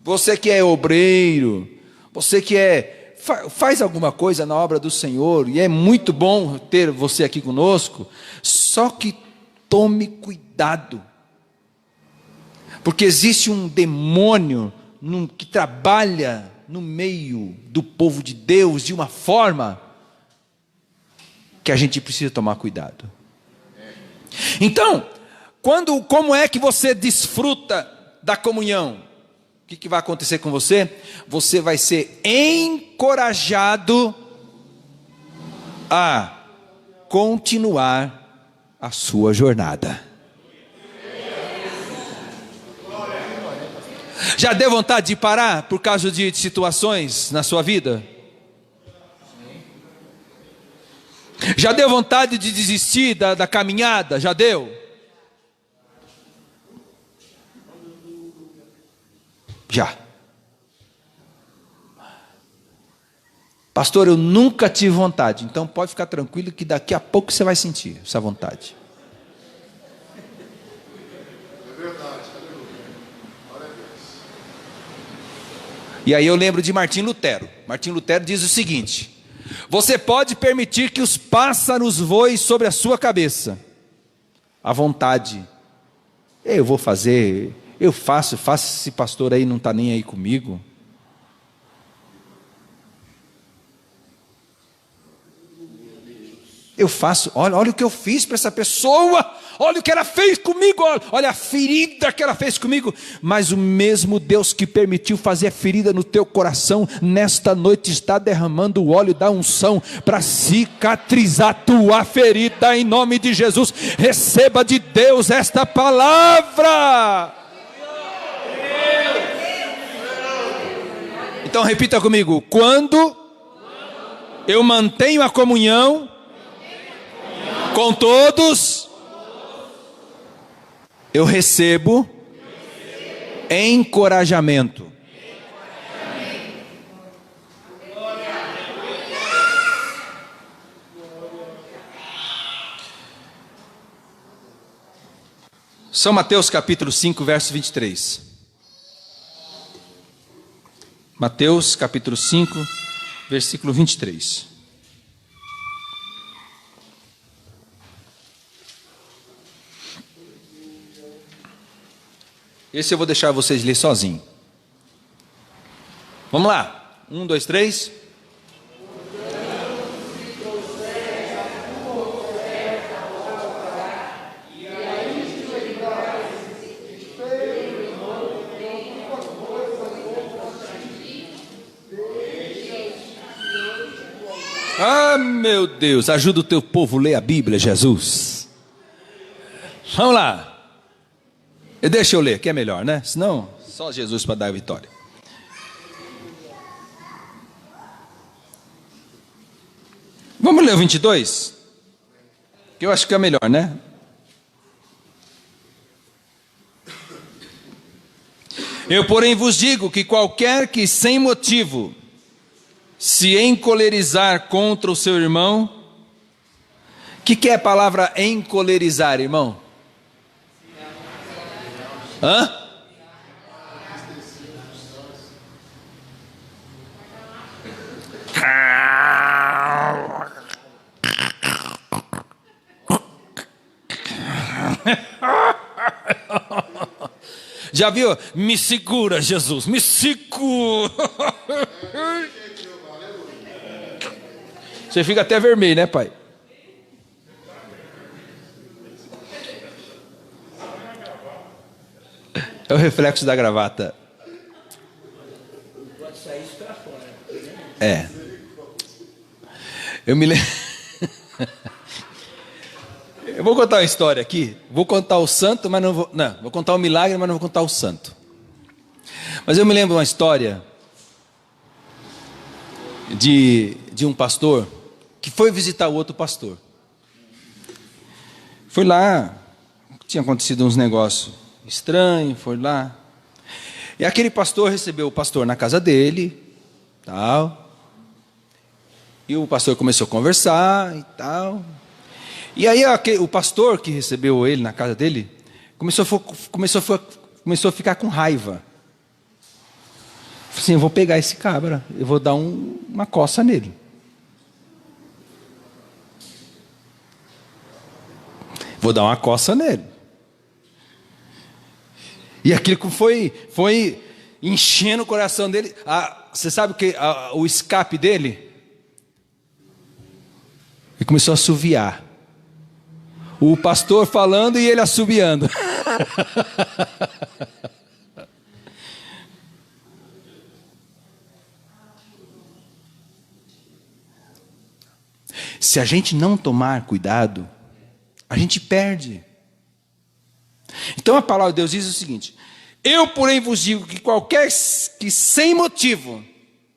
você que é obreiro, você que faz alguma coisa na obra do Senhor, e é muito bom ter você aqui conosco, só que tome cuidado. Porque existe um demônio que trabalha no meio do povo de Deus de uma forma que a gente precisa tomar cuidado. Então, como é que você desfruta da comunhão, o que vai acontecer com você? Você vai ser encorajado a continuar a sua jornada. Já deu vontade de parar por causa de situações na sua vida? Já deu vontade de desistir da caminhada? Já deu? Já. Pastor, eu nunca tive vontade. Então pode ficar tranquilo que daqui a pouco você vai sentir essa vontade. É verdade. E aí eu lembro de Martim Lutero. Martim Lutero diz o seguinte: você pode permitir que os pássaros voem sobre a sua cabeça. À vontade. Eu vou fazer, eu faço, esse pastor aí não está nem aí comigo. Eu faço, olha o que eu fiz para essa pessoa, olha o que ela fez comigo, olha a ferida que ela fez comigo. Mas o mesmo Deus que permitiu fazer a ferida no teu coração, nesta noite está derramando o óleo da unção para cicatrizar a tua ferida, em nome de Jesus. Receba de Deus esta palavra. Então repita comigo: quando eu mantenho a comunhão com todos, eu recebo encorajamento. São Mateus capítulo 5, verso 23. Mateus capítulo 5, versículo 23. Esse eu vou deixar vocês ler sozinho. Vamos lá. 1, 2, 3. Ah, meu Deus, ajuda o teu povo a ler a Bíblia, Jesus. Vamos lá. Deixa eu ler, que é melhor, né? Senão, só Jesus para dar a vitória. Vamos ler o 22? Que eu acho que é melhor, né? Eu, porém, vos digo que qualquer que sem motivo se encolerizar contra o seu irmão. O que é a palavra encolerizar, irmão? Hã? Já viu? Me segura, Jesus, me segura. Você fica até vermelho, né, pai? É o reflexo da gravata. Pode sair isso para fora. É. Eu me lembro. Eu vou contar uma história aqui. Vou contar o santo, mas não vou. Não, vou contar o milagre, mas não vou contar o santo. Mas eu me lembro uma história de um pastor que foi visitar o outro pastor. Foi lá, tinha acontecido uns negócios estranhos, foi lá. E aquele pastor recebeu o pastor na casa dele, tal. E o pastor começou a conversar e tal. E aí o pastor que recebeu ele na casa dele começou a ficar com raiva. Assim, eu vou pegar esse cabra, eu vou dar uma coça nele. Vou dar uma coça nele. E aquilo foi enchendo o coração dele. Você sabe o escape dele? Ele começou a assoviar. O pastor falando e ele assobiando. Se a gente não tomar cuidado, a gente perde. Então a palavra de Deus diz o seguinte: eu, porém, vos digo que qualquer que sem motivo,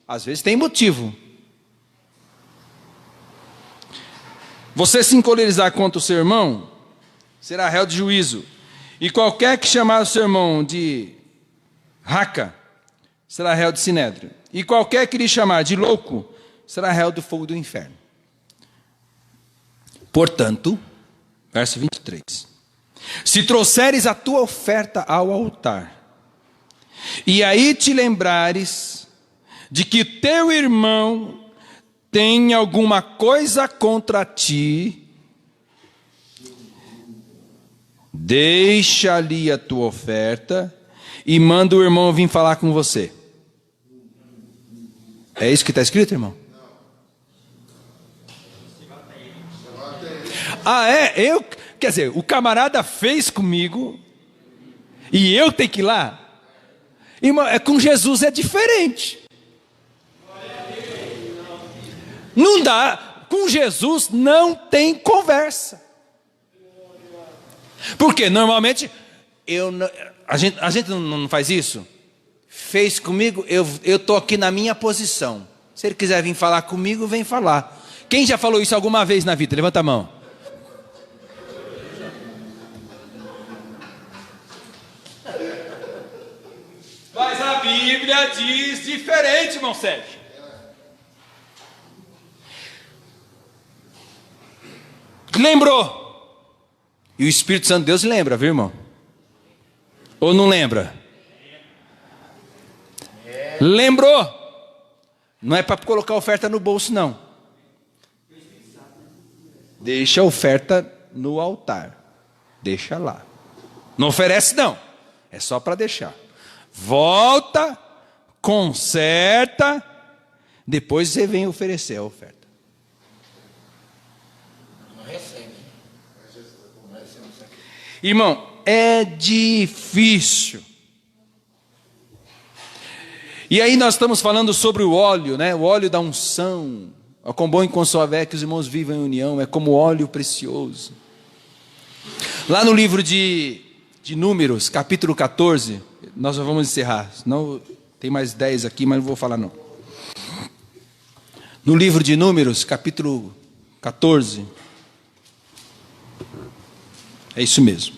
às vezes tem motivo, você se encolerizar contra o seu irmão, será réu de juízo. E qualquer que chamar o seu irmão de raca, será réu de sinédrio. E qualquer que lhe chamar de louco, será réu do fogo do inferno. Portanto, verso 23. Se trouxeres a tua oferta ao altar, e aí te lembrares de que teu irmão tem alguma coisa contra ti, deixa ali a tua oferta e manda o irmão vir falar com você. É isso que está escrito, irmão? Ah, é? Quer dizer, o camarada fez comigo e eu tenho que ir lá? Irmão, com Jesus é diferente. Não dá, com Jesus não tem conversa. Porque normalmente a gente não faz isso. Fez comigo, eu estou aqui na minha posição. Se ele quiser vir falar comigo, vem falar. Quem já falou isso alguma vez na vida? Levanta a mão. Mas a Bíblia diz diferente, irmão Sérgio. Lembrou? E o Espírito Santo de Deus lembra, viu, irmão? Ou não lembra? Lembrou? Não é para colocar a oferta no bolso, não. Deixa a oferta no altar. Deixa lá. Não oferece, não. É só para deixar. Volta, conserta, depois você vem oferecer a oferta. Irmão, é difícil. E aí nós estamos falando sobre o óleo, né? O óleo da unção. É com bom e com suave que os irmãos vivam em união. É como óleo precioso. Lá no livro de Números, capítulo 14, nós já vamos encerrar. Senão tem mais 10 aqui, mas não vou falar não. No livro de Números, capítulo 14. É isso mesmo.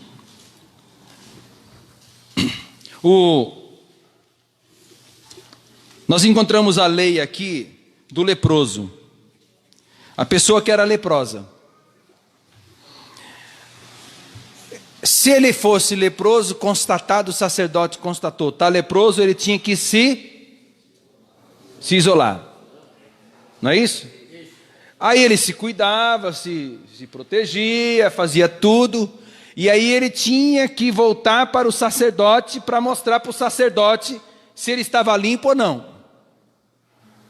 Nós encontramos a lei aqui do leproso. A pessoa que era leprosa. Se ele fosse leproso, constatado, o sacerdote constatou, está leproso, ele tinha que se isolar. Não é isso? Aí ele se cuidava, se protegia, fazia tudo. E aí ele tinha que voltar para o sacerdote para mostrar para o sacerdote se ele estava limpo ou não.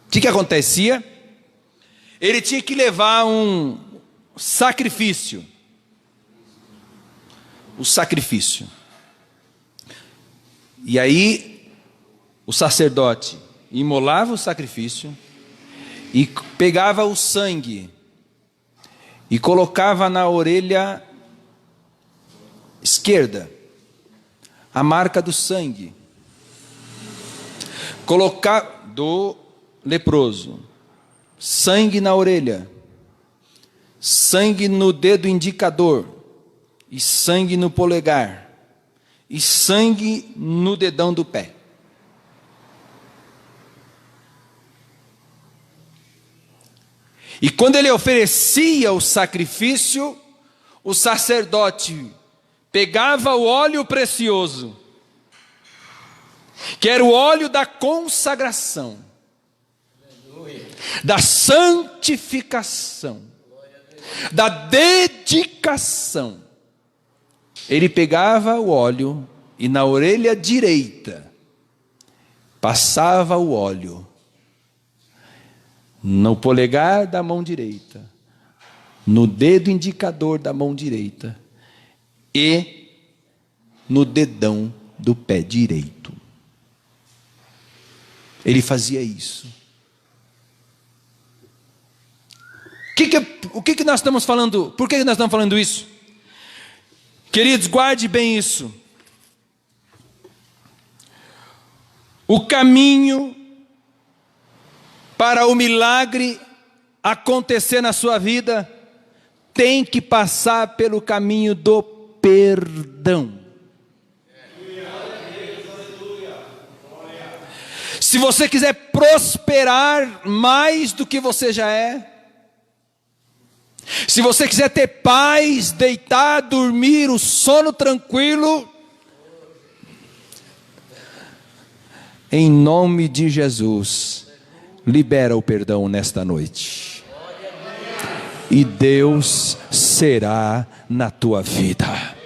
O que acontecia? Ele tinha que levar um sacrifício. O sacrifício. E aí o sacerdote imolava o sacrifício e pegava o sangue e colocava na orelha esquerda a marca do sangue. Colocar do leproso. Sangue na orelha. Sangue no dedo indicador. E sangue no polegar. E sangue no dedão do pé. E quando ele oferecia o sacrifício, o sacerdote pegava o óleo precioso, que era o óleo da consagração, da santificação, da dedicação. Ele pegava o óleo e na orelha direita passava o óleo, no polegar da mão direita, no dedo indicador da mão direita e no dedão do pé direito. Ele fazia isso. O que nós estamos falando? Por que nós estamos falando isso? Queridos, guarde bem isso. O caminho para o milagre acontecer na sua vida tem que passar pelo caminho do perdão. Se você quiser prosperar mais do que você já é, se você quiser ter paz, deitar, dormir, o sono tranquilo, em nome de Jesus, libera o perdão nesta noite. E Deus será na tua vida.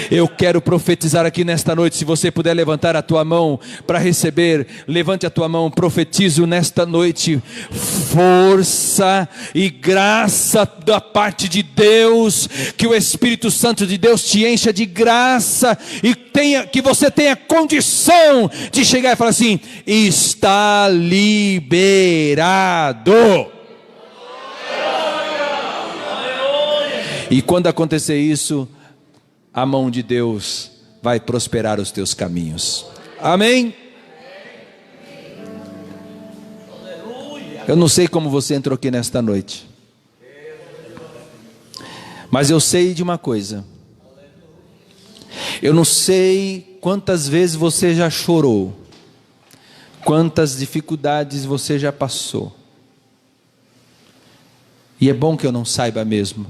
Eu quero profetizar aqui nesta noite. Se você puder levantar a tua mão para receber, levante a tua mão. Profetizo nesta noite força e graça da parte de Deus, que o Espírito Santo de Deus te encha de graça e que você tenha condição de chegar e falar assim: está liberado. E quando acontecer isso, a mão de Deus vai prosperar os teus caminhos. Amém? Eu não sei como você entrou aqui nesta noite, mas eu sei de uma coisa. Eu não sei quantas vezes você já chorou, quantas dificuldades você já passou. E é bom que eu não saiba mesmo.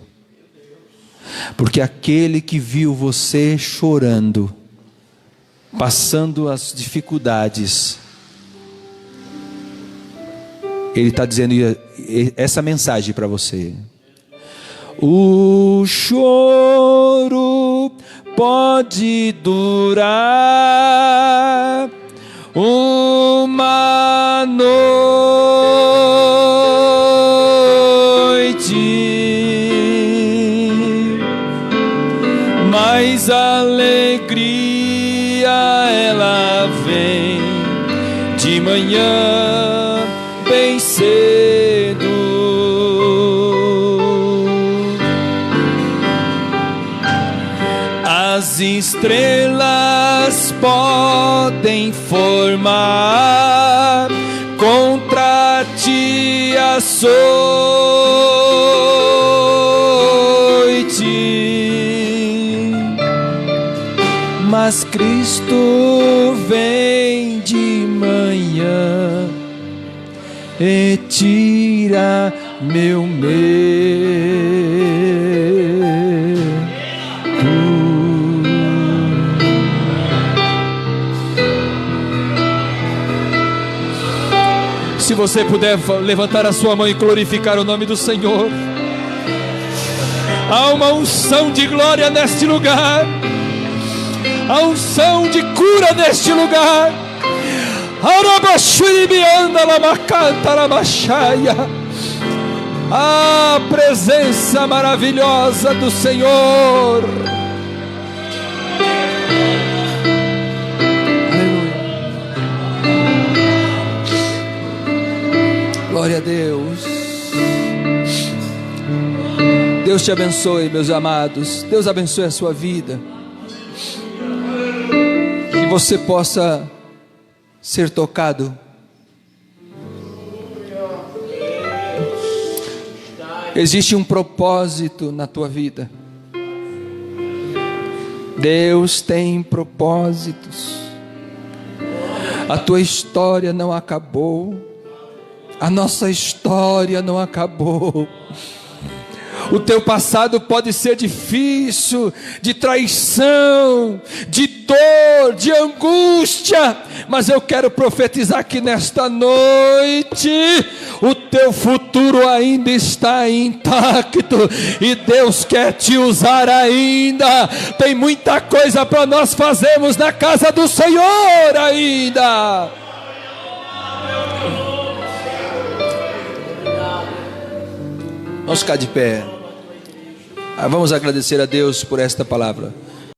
Porque aquele que viu você chorando, passando as dificuldades, ele está dizendo essa mensagem para você: o choro pode durar uma noite, mas a alegria ela vem de manhã bem cedo. As estrelas podem formar contra ti açoite, mas Cristo vem de manhã e tira meu medo. Se você puder levantar a sua mão e glorificar o nome do Senhor, há uma unção de glória neste lugar, a unção de cura neste lugar. A presença maravilhosa do Senhor. Aleluia. Glória a Deus. Deus te abençoe, meus amados. Deus abençoe a sua vida. Que você possa ser tocado. Existe um propósito na tua vida. Deus tem propósitos. A tua história não acabou. A nossa história não acabou. O teu passado pode ser difícil, de traição, de dor, de angústia, mas eu quero profetizar que nesta noite o teu futuro ainda está intacto e Deus quer te usar ainda. Tem muita coisa para nós fazermos na casa do Senhor ainda. Vamos ficar de pé. Vamos agradecer a Deus por esta palavra.